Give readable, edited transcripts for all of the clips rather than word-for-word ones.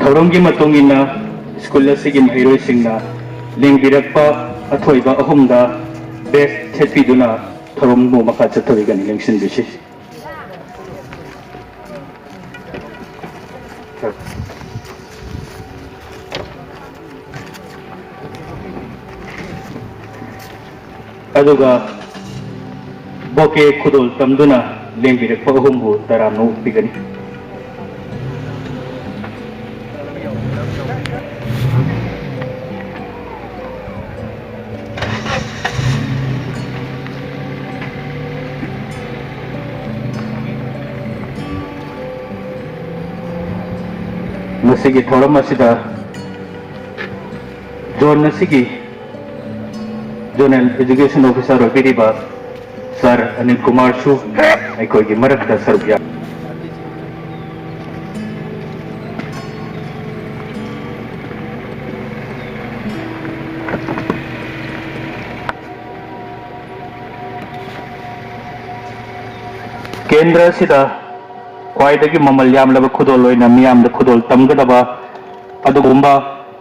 ꯊꯧꯔꯝꯒꯤ ꯃꯇꯨꯡ ꯏꯟꯅ ꯁ꯭ꯀꯨꯜ ꯑꯁꯤꯒꯤ ꯃꯍꯩꯔꯣꯏꯁꯤꯡꯅ ꯂꯦꯡꯕꯤꯔꯛꯄ ꯑꯊꯣꯏꯕ ꯑꯍꯨꯝꯗ ꯕꯦꯁ ꯊꯦꯠꯄꯤꯗꯨꯅ ꯊꯧꯔꯝꯕꯨ ꯃꯈꯥ ꯆꯠꯊꯕꯤꯒꯅꯤ ꯂꯦꯡꯁꯤꯟꯕꯤꯁꯤ꯫ ꯑꯗꯨꯒ ꯕꯣꯀꯦ ꯈꯨꯗꯣꯜ ꯇꯝꯗꯨꯅ ꯂꯦꯡꯕꯤꯔꯛꯄ ꯑꯍꯨꯝꯕꯨ ꯇꯔꯥꯝꯅ ꯑꯣꯛꯄꯤꯒꯅꯤ꯫ ꯃꯁꯤꯒꯤ ꯊꯧꯔꯝ ꯑꯁꯤꯗ ꯖꯣꯟ ꯑꯁꯤꯒꯤ zonal education officer ꯑꯣꯏꯕꯤꯔꯤꯕ sir Anil ꯀꯨꯃꯥꯔꯁꯨ ꯑꯩꯈꯣꯏꯒꯤ ꯃꯔꯛꯇ ꯁꯔꯨꯛ ꯌꯥꯏ꯫ केंद्र असिदा ख्वाइदगी ममल यामलबा खुदोल ओइना मियामदा खुदोल तमगदबा अदुगुम्बा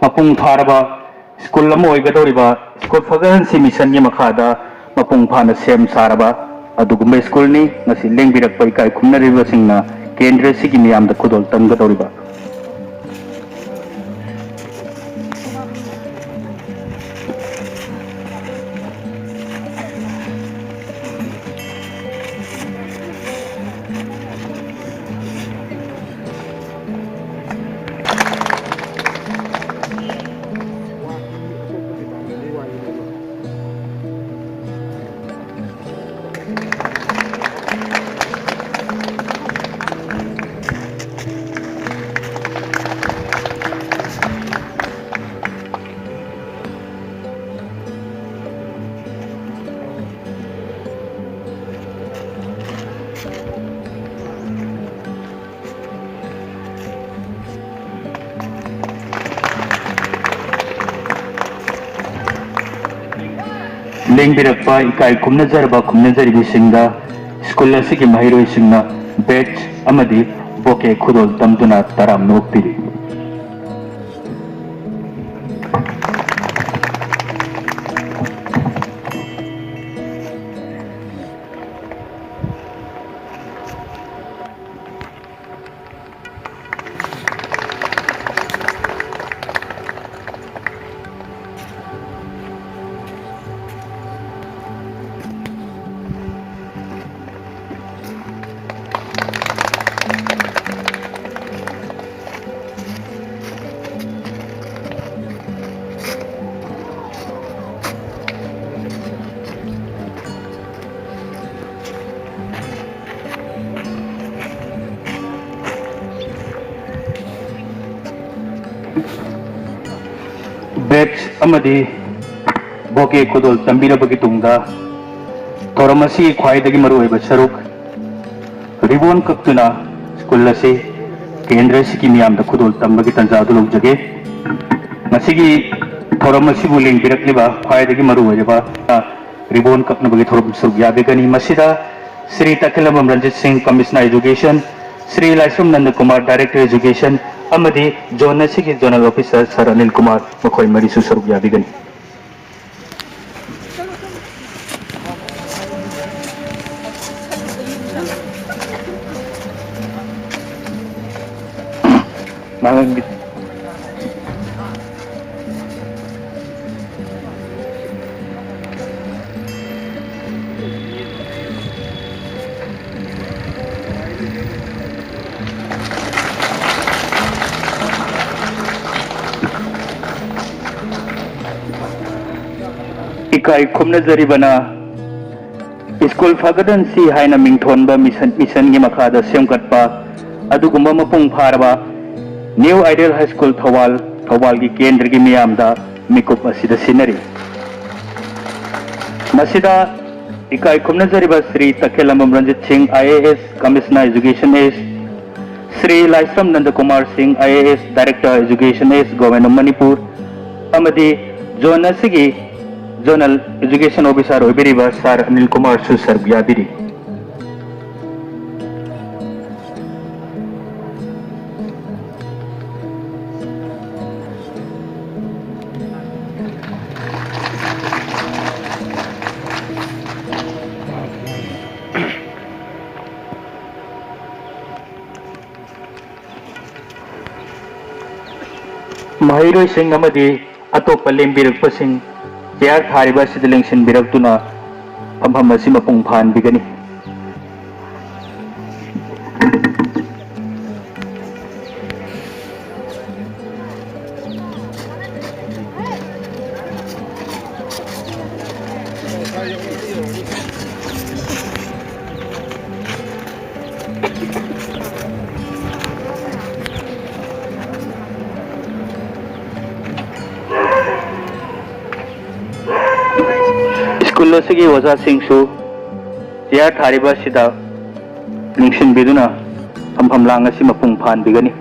मपुंग फारबा स्कूल अमा ओइगदोरिबा स्कूल फगहनसी मिशन गी मखादा मपुंग फाना सेम सारबा अदुगुम्बा स्कूल नि ngasi lengbirakpa ikai khumnariba singna केंद्र सिगी मियामदा खुदोल तमगदोरिबा लेंबिरक्पा इकाई खुमनजरबा खुमनजरिबिसिंगदा स्कूल असिगी महैरोइसिंगना बैच अमदी बोके खुदोल तमदुना तराम नोक्पिरि। बैच अमदी बोके खुदोल तंबीरबगी तुंगदा थोरमसी ख्वाइदगी मरुओइबा सरुक रिबोन कक्तुना स्कूल असी केंद्र सिगी मियामदा खुदोल तंबगी तंजादु लौजगे। मसिगी थोरमसीबु लेंबिरक्लिबा ख्वाइदगी मरुओइबा रिबोन कक्नबगी थोरम सरुक याबेगनी। मसिदा Shri Takhellambam Ranjit Singh commissioner education, Shri Laishram Nanda Kumar director education अमदी जोन असिगी zonal officer sir Anil Kumar मखोय मरिसु सरुक याबेगनी। इकाई खुमनजरिबना स्कूल फगदनसी हाइना मिंगथोनबा मिशन गी मखादा सेमगतपा अदुगुम्बा मपुंग फारबा new ideal high school Thoubal की केंद्र की मियामदा मिकुप असिदा सिनरी। मसिदा इकाई खुमनजरिबा Shri Takhellambam Ranjit Singh IAS commissioner education S, Shri Laishram Nanda Kumar Singh IAS director education S government of Manipur अमदी जोन असिगी जोनल एजुकेशन ऑफिसर ओइबिरिबा सर अनिल कुमार सु सरुक याबिरि। ꯃꯍꯩꯔꯣꯏꯁꯤꯡ ꯑꯃꯗꯤ ꯑꯇꯣꯞꯄ ꯂꯦꯡꯕꯤꯔꯛꯄꯁꯤꯡ ꯆꯦꯌꯔ ꯊꯥꯔꯤꯕ ꯑꯁꯤꯗ ꯂꯦꯡꯁꯤꯟꯕꯤꯔꯛꯇꯨꯅ ꯐꯝꯐꯝ ꯑꯁꯤ ꯃꯄꯨꯡ ꯐꯥꯍꯟꯕꯤꯒꯅꯤ꯫ स्कूल असिगी ओजासिंगसु चेयर थारिबा सिदा निंगसिनबिदुना फमफम लांग असि मपुंग फानबिगनी।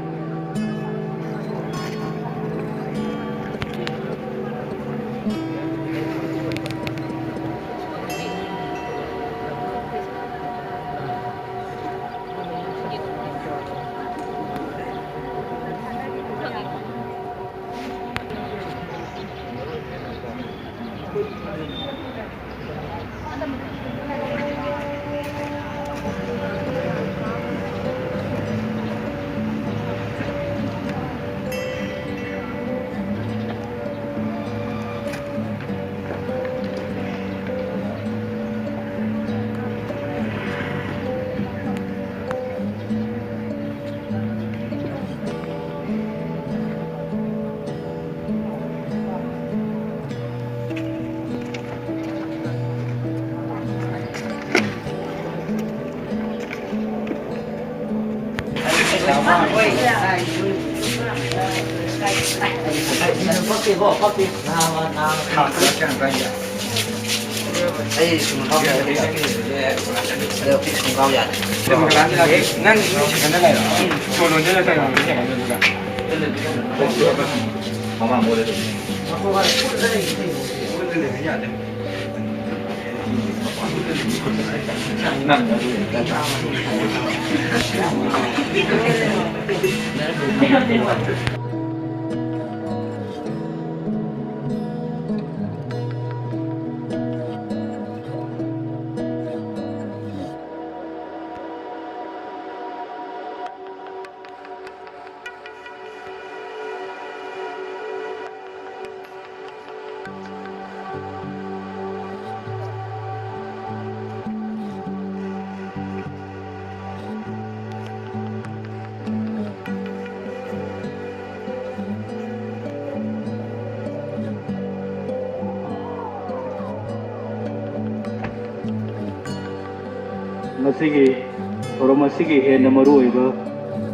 हेन मरुब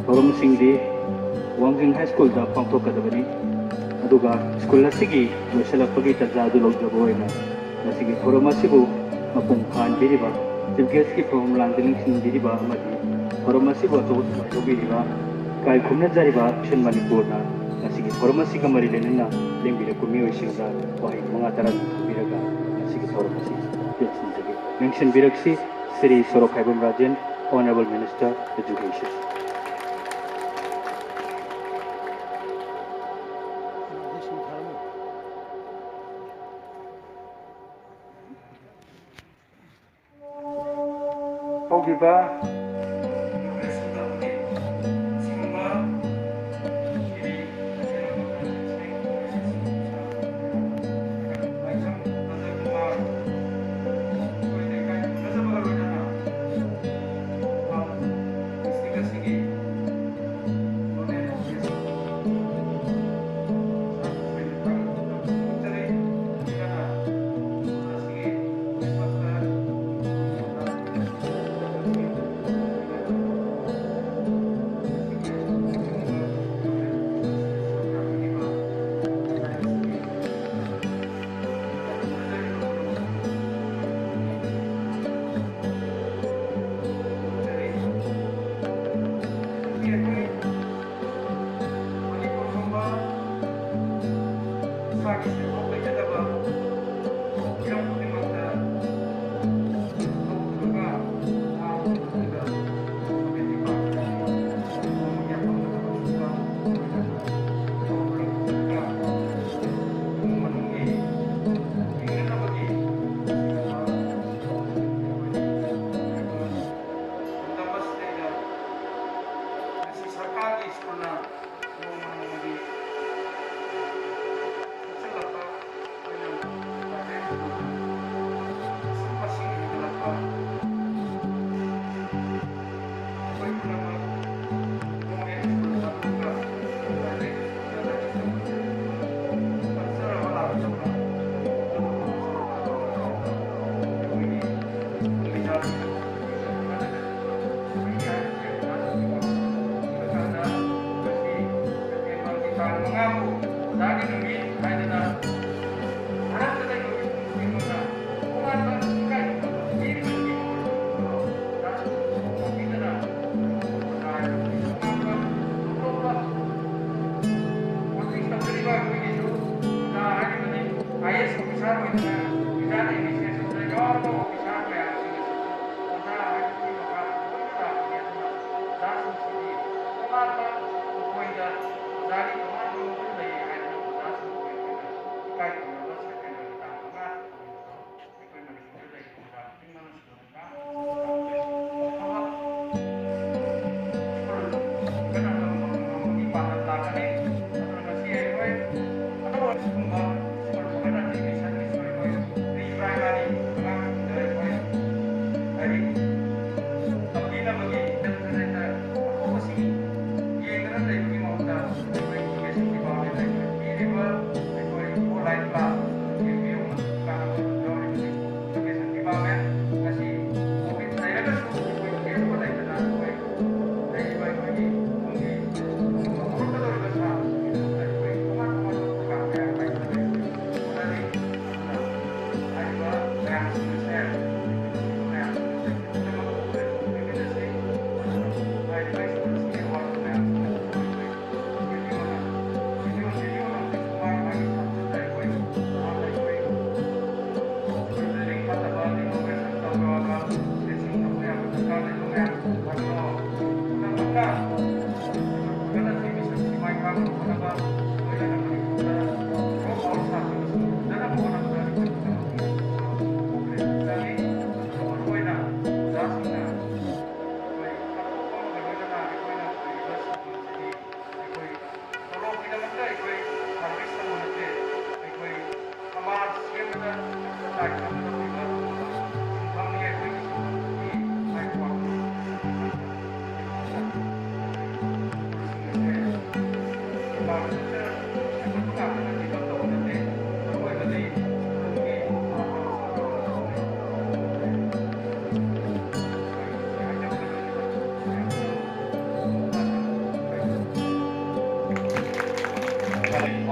थौरमसिंगदी वांजिंग हाई स्कूल पांथोकदबनी स्कूल लोसलपगी तंजादु लौजबोना थौरम मपुंग फानबीब चीफ गेस्ट की प्रोग्राम लांगलिंग थौरम अचौबीब काई खुमनजरीब मिशन मणिपुरना थौरम मरी लेना लेंबीरप मियोइसिंग वही मंगा तरा थौरम मेंशनबीरक्सी श्री सोरखाइबम राजन Honorable Minister Education.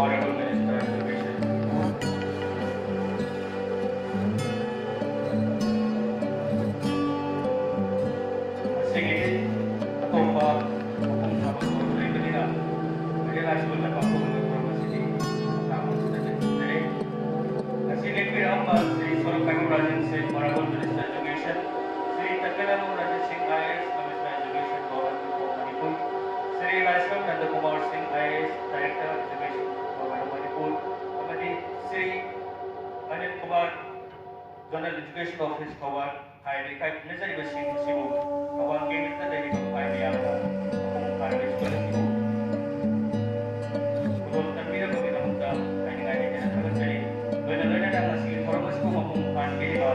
Honorable Minister of Education. Sige, atomba kung napag-tuloy ka nila. Realize mo na kung sige, tapos na din. Kasi nagpirambas si Sorok Kagong Rajan Singh, Honorable Minister of Education. Si Tagkalang Rajan Singh IAS, Commissioner of Education, Bawal po Manipur. Si Realize mo na Kumar Singh IAS, Director of Education, Bawal Manipur. Kapatid, si Anil Kumar, Zonal Education Office, Bawal. Ay, kahit nasa iba Cebu, Bawal gamit na dahil ito ay niyaka kung parang school ng Cebu. Kung termino ko pinamunda, ay nga niya na talagang sa'yo. Doon na lang na sige, para mas kung mapumpan, kaya